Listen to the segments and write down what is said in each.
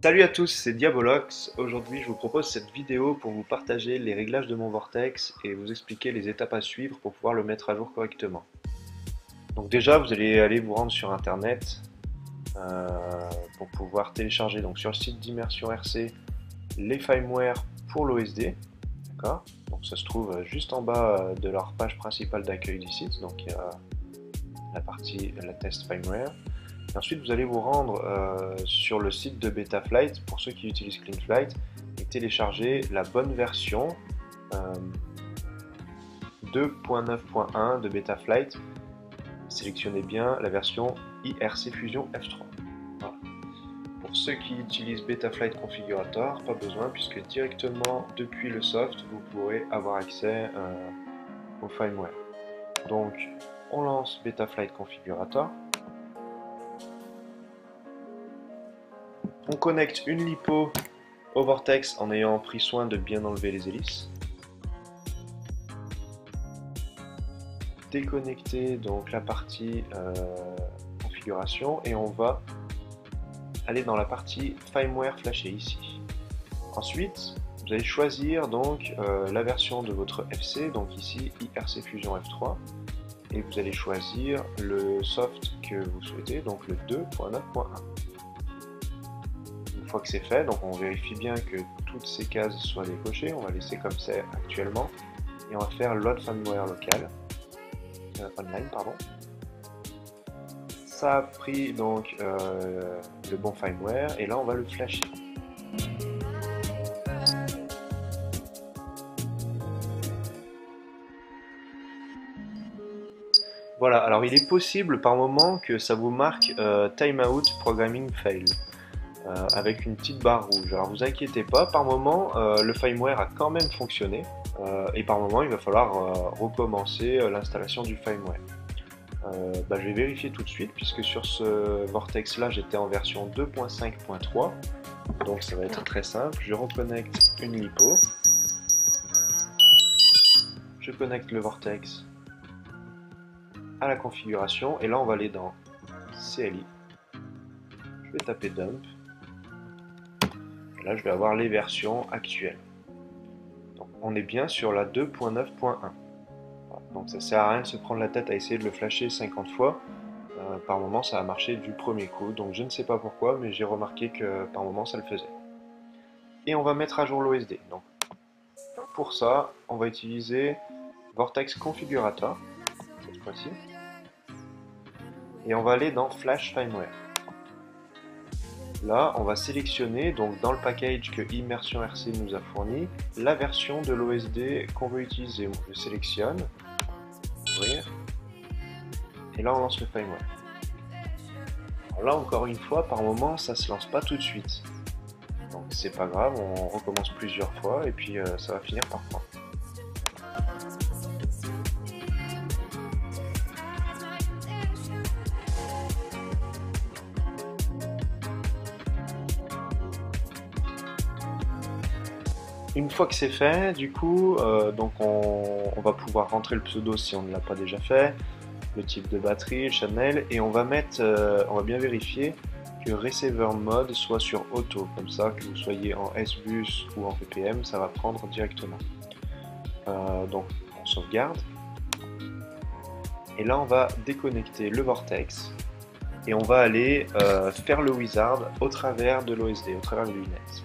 Salut à tous, c'est Diabolox. Aujourd'hui, je vous propose cette vidéo pour vous partager les réglages de mon vortex et vous expliquer les étapes à suivre pour pouvoir le mettre à jour correctement. Donc déjà, vous allez aller vous rendre sur internet euh, pour pouvoir télécharger donc sur le site d'Immersion RC les firmware pour l'OSD. D'accord? Donc ça se trouve juste en bas de leur page principale d'accueil du site. Donc il y a la test firmware. Et ensuite, vous allez vous rendre sur le site de Betaflight pour ceux qui utilisent CleanFlight et télécharger la bonne version 2.9.1 de Betaflight. Sélectionnez bien la version IRC Fusion F3. Voilà. Pour ceux qui utilisent Betaflight Configurator, pas besoin puisque directement depuis le soft, vous pourrez avoir accès au firmware. Donc, on lance Betaflight Configurator. On connecte une lipo au vortex en ayant pris soin de bien enlever les hélices. Déconnecter donc la partie configuration et on va aller dans la partie firmware flashée ici. Ensuite, vous allez choisir donc la version de votre FC, donc ici IRC Fusion F3, et vous allez choisir le soft que vous souhaitez, donc le 2.9.1. Une fois que c'est fait, donc on vérifie bien que toutes ces cases soient décochées, on va laisser comme c'est actuellement, et on va faire load firmware local, online pardon. Ça a pris donc le bon firmware, et là on va le flasher. Voilà, alors il est possible par moment que ça vous marque Timeout Programming Fail. Avec une petite barre rouge. Alors vous inquiétez pas, par moment le firmware a quand même fonctionné et par moment il va falloir recommencer l'installation du firmware. Je vais vérifier tout de suite puisque sur ce vortex là j'étais en version 2.5.3, donc ça va être très simple. Je reconnecte une lipo, je connecte le vortex à la configuration et là on va aller dans CLI, je vais taper dump. Là, je vais avoir les versions actuelles. Donc, on est bien sur la 2.9.1. Voilà. Donc, ça sert à rien de se prendre la tête à essayer de le flasher 50 fois. Par moment, ça a marché du premier coup. Donc, je ne sais pas pourquoi, mais j'ai remarqué que par moment, ça le faisait. Et on va mettre à jour l'OSD. Donc, pour ça, on va utiliser Vortex Configurator, cette fois-ci. Et on va aller dans Flash Firmware. Là, on va sélectionner, donc dans le package que Immersion RC nous a fourni, la version de l'OSD qu'on veut utiliser. Donc, je sélectionne, ouvrir, et là on lance le firmware. Alors là, encore une fois, par moment, ça se lance pas tout de suite. Donc c'est pas grave, on recommence plusieurs fois, et puis ça va finir par prendre. Une fois que c'est fait, du coup, donc on va pouvoir rentrer le pseudo si on ne l'a pas déjà fait, le type de batterie, le channel, et on va bien vérifier que Receiver Mode soit sur Auto, comme ça, que vous soyez en S-Bus ou en PPM, ça va prendre directement. Donc on sauvegarde, et là on va déconnecter le Vortex, et on va aller faire le Wizard au travers de l'OSD, au travers de lunettes.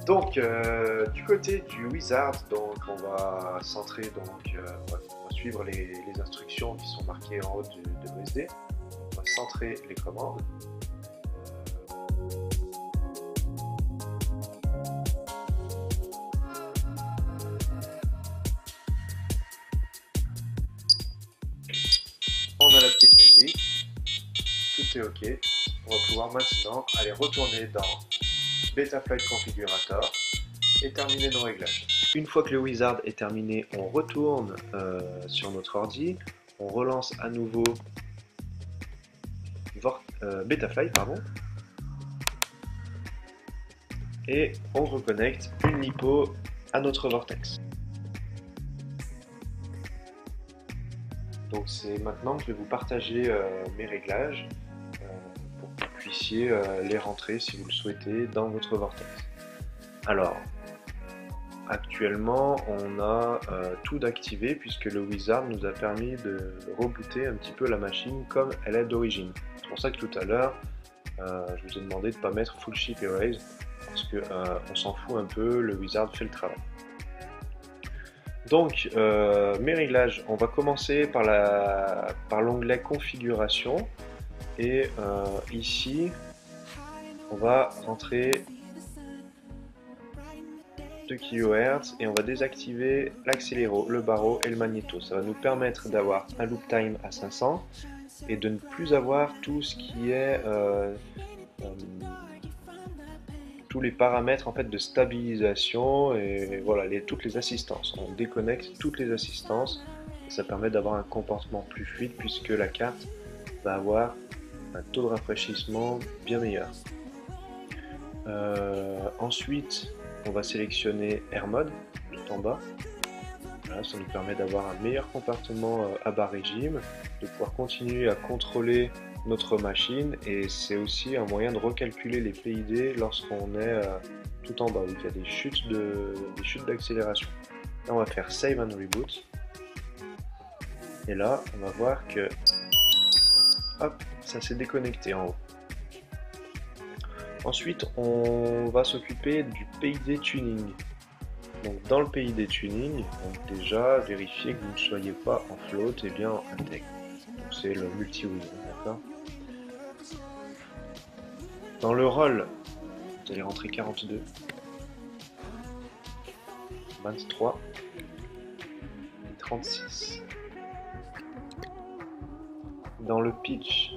Donc, du côté du Wizard, donc on va centrer, donc on va suivre les instructions qui sont marquées en haut de l'OSD. On va centrer les commandes. On a la petite musique, tout est OK. On va pouvoir maintenant aller retourner dans Betaflight Configurator et terminer nos réglages. Une fois que le Wizard est terminé, on retourne sur notre ordi, on relance à nouveau Betaflight, et on reconnecte une lipo à notre vortex. Donc c'est maintenant que je vais vous partager mes réglages pour que vous puissiez les rentrer si vous le souhaitez dans votre vortex. Alors, actuellement, on a tout d'activé puisque le wizard nous a permis de rebooter un petit peu la machine comme elle est d'origine. C'est pour ça que tout à l'heure, je vous ai demandé de ne pas mettre full chip erase parce que on s'en fout un peu, le wizard fait le travail. Donc, mes réglages, on va commencer par l'onglet configuration et ici, on va rentrer 2 kHz et on va désactiver l'accéléro, le baro et le magnéto. Ça va nous permettre d'avoir un loop time à 500 et de ne plus avoir tout ce qui est tous les paramètres en fait de stabilisation et voilà toutes les assistances. On déconnecte toutes les assistances et ça permet d'avoir un comportement plus fluide puisque la carte va avoir un taux de rafraîchissement bien meilleur. Ensuite, on va sélectionner Air Mode tout en bas. Voilà, ça nous permet d'avoir un meilleur comportement à bas régime, de pouvoir continuer à contrôler notre machine et c'est aussi un moyen de recalculer les PID lorsqu'on est tout en bas où il y a des chutes d'accélération. Là, on va faire Save and Reboot et là, on va voir que hop, ça s'est déconnecté en haut. Ensuite, on va s'occuper du PID tuning. Donc, dans le PID tuning, donc déjà vérifier que vous ne soyez pas en float et bien en intègre. Donc c'est le multi-wheel, d'accord. Dans le roll, vous allez rentrer 42, 23 et 36. Dans le pitch,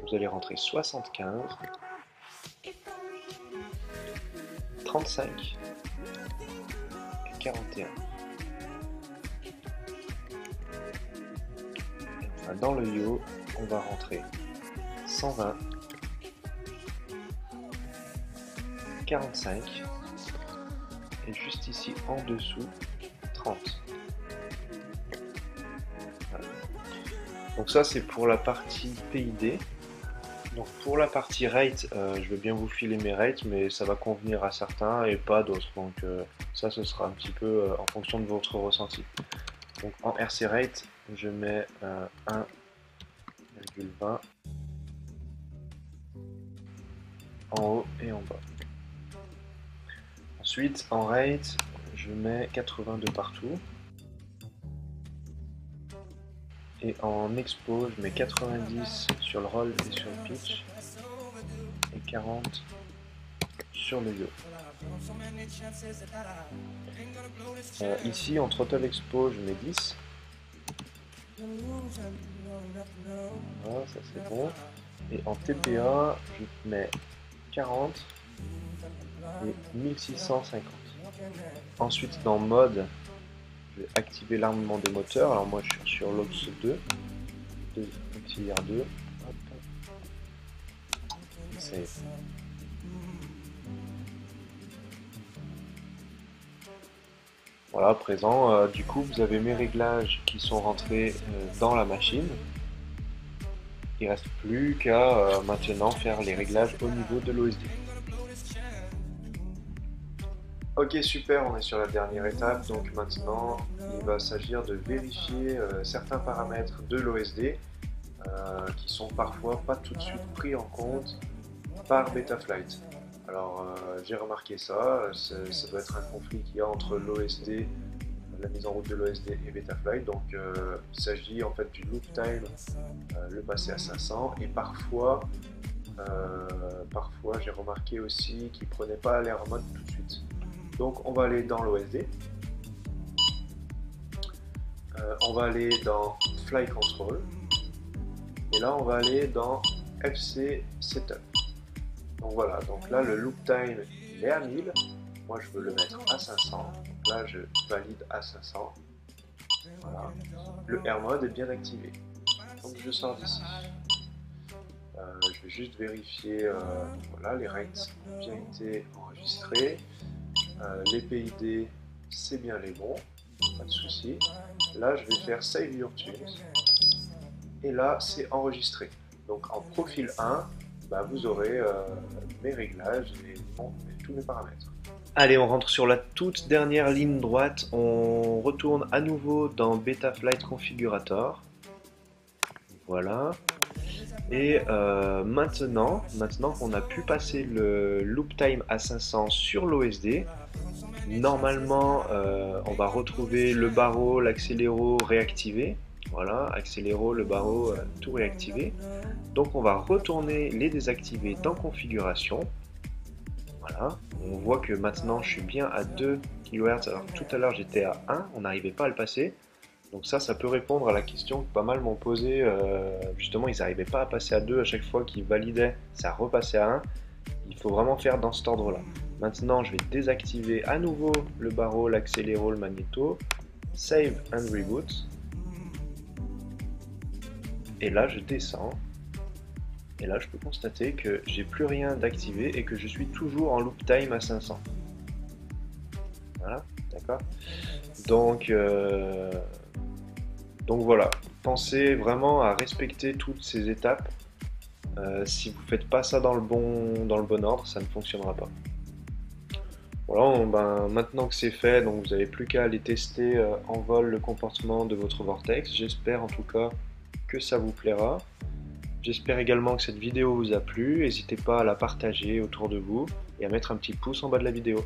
vous allez rentrer 75, 35 et 41. Et enfin, dans le yo, on va rentrer 120, 45 et juste ici en dessous 30. Voilà. Donc ça c'est pour la partie PID. Donc pour la partie rate, je vais bien vous filer mes rates, mais ça va convenir à certains et pas d'autres. Donc ça, ce sera un petit peu en fonction de votre ressenti. Donc en RC rate, je mets 1,20 en haut et en bas. Ensuite, en rate, je mets 80 de partout. Et en expo, je mets 90 sur le roll et sur le pitch. Et 40 sur le yo. Ici, en throttle expo, je mets 10. Voilà, ça c'est bon. Et en TPA, je mets 40 et 1650. Ensuite, dans mode, je vais activer l'armement des moteurs. Alors moi, je suis sur l'Ox 2, auxiliaire 2. Hop. Save. Voilà, à présent, du coup, vous avez mes réglages qui sont rentrés dans la machine. Il ne reste plus qu'à maintenant faire les réglages au niveau de l'OSD. Ok, super, on est sur la dernière étape. Donc maintenant, il va s'agir de vérifier certains paramètres de l'OSD qui sont parfois pas tout de suite pris en compte par Betaflight. Alors j'ai remarqué ça, ça doit être un conflit qu'il y a entre l'OSD, la mise en route de l'OSD et Betaflight. Donc il s'agit en fait du loop time, le passer à 500 et parfois j'ai remarqué aussi qu'il ne prenait pas l'air en mode tout de suite. Donc on va aller dans l'OSD, on va aller dans Fly Control et là on va aller dans FC Setup. Donc voilà, donc là le loop time il est à 1000, moi je veux le mettre à 500, donc là je valide à 500, voilà, le Air Mode est bien activé, donc je sors d'ici. Je vais juste vérifier, voilà, les rates ont bien été enregistrés, les PID c'est bien les bons, pas de souci. Là je vais faire Save Your Tunes. et là c'est enregistré. Donc en profil 1, bah, vous aurez mes réglages et tous mes paramètres. Allez, on rentre sur la toute dernière ligne droite, on retourne à nouveau dans Betaflight Configurator. Voilà. Et maintenant qu'on a pu passer le loop time à 500 sur l'OSD, normalement on va retrouver le barreau, l'accéléro réactivé. Voilà, accéléro, le barreau, tout réactivé. Donc on va retourner les désactiver dans configuration. Voilà, on voit que maintenant je suis bien à 2 kHz, alors tout à l'heure j'étais à 1, on n'arrivait pas à le passer. Donc ça peut répondre à la question que pas mal m'ont posé, justement ils n'arrivaient pas à passer à 2 à chaque fois qu'ils validaient, ça repassait à 1. Il faut vraiment faire dans cet ordre-là. Maintenant je vais désactiver à nouveau le barreau, l'accéléro, le magnéto, save and reboot. Et là je descends. Et là je peux constater que j'ai plus rien d'activé et que je suis toujours en loop time à 500. Voilà, d'accord. Donc voilà, pensez vraiment à respecter toutes ces étapes. Si vous ne faites pas ça dans le bon ordre, ça ne fonctionnera pas. Voilà, maintenant que c'est fait, donc vous n'avez plus qu'à aller tester en vol le comportement de votre vortex. J'espère en tout cas que ça vous plaira. J'espère également que cette vidéo vous a plu. N'hésitez pas à la partager autour de vous et à mettre un petit pouce en bas de la vidéo.